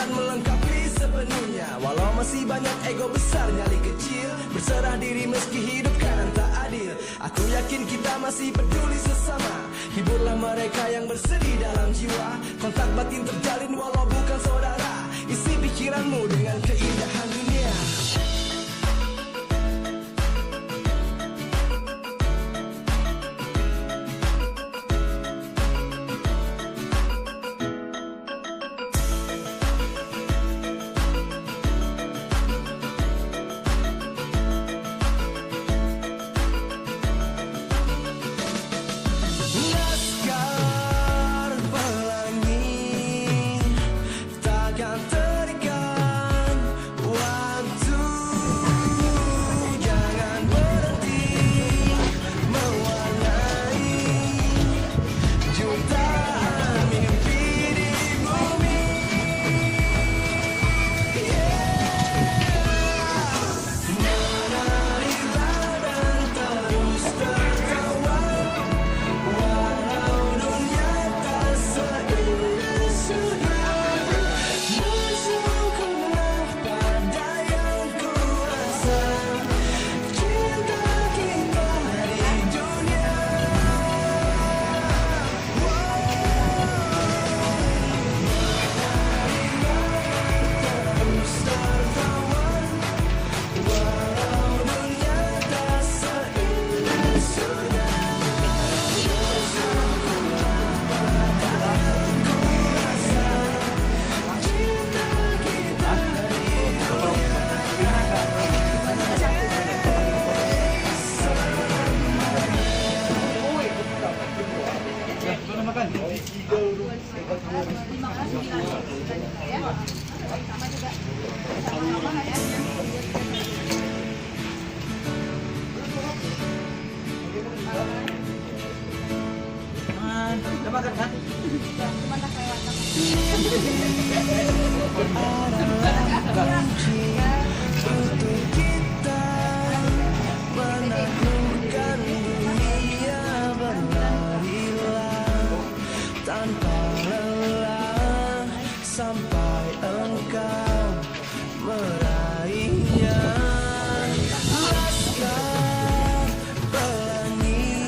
dan melengkapi sepenuhnya. Walau masih banyak ego besar nyali kecil, berserah diri meski hidup kanan tak adil. Aku yakin kita masih peduli sesama, hiburlah mereka yang bersedih dalam jiwa. Kontak batin terjalin walau bukan saudara, isi pikiranmu dengan keindahan dunia. Tanpa lelah sampai engkau meraihnya. Laskar pelangi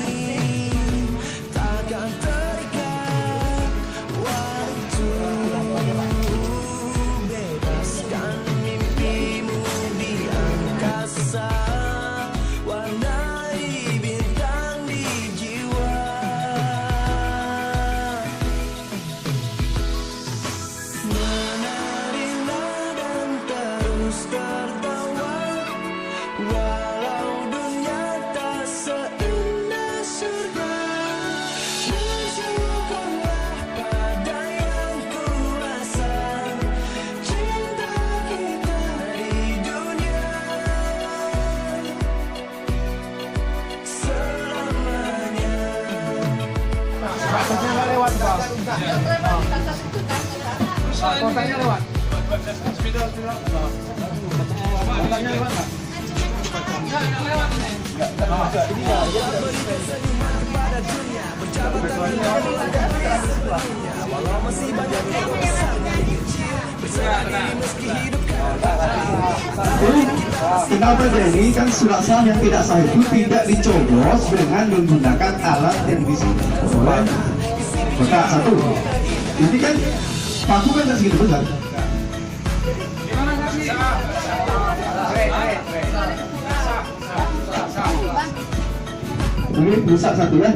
takkan terikat waktu. Bebaskan mimpimu di angkasa, warnai bintang di jiwa. Menarilah dan terus tertawa, walau dunia tak seindah surga. Bersyukurlah pada yang kuasa, cinta kita di dunia selamanya. Kotanya lewat, Bang. Kotanya lewat. Kotanya lewat, Pak. Berikan senyuman kepada dunia, berjabat tangan dan melangkahi sepenuhnya. Walau masih banyak ego besar dan kecil, berserah diri meski hidup Kenapa jadi kan surat sah yang tidak sah itu tidak dicoblos dengan menggunakan alat yang di sini oleh kotak satu. Ini kan paku kan tidak segitu besar. Ini rusak satu ya.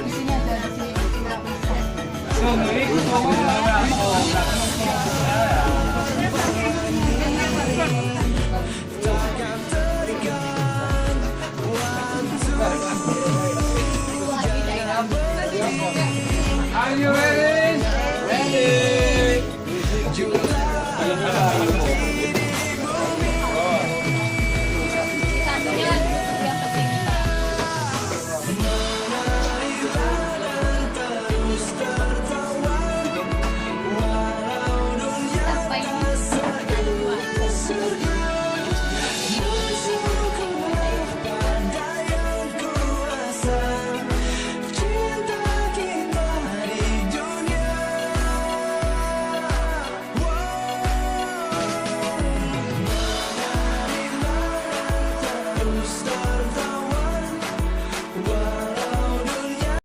Di sini aja di sini.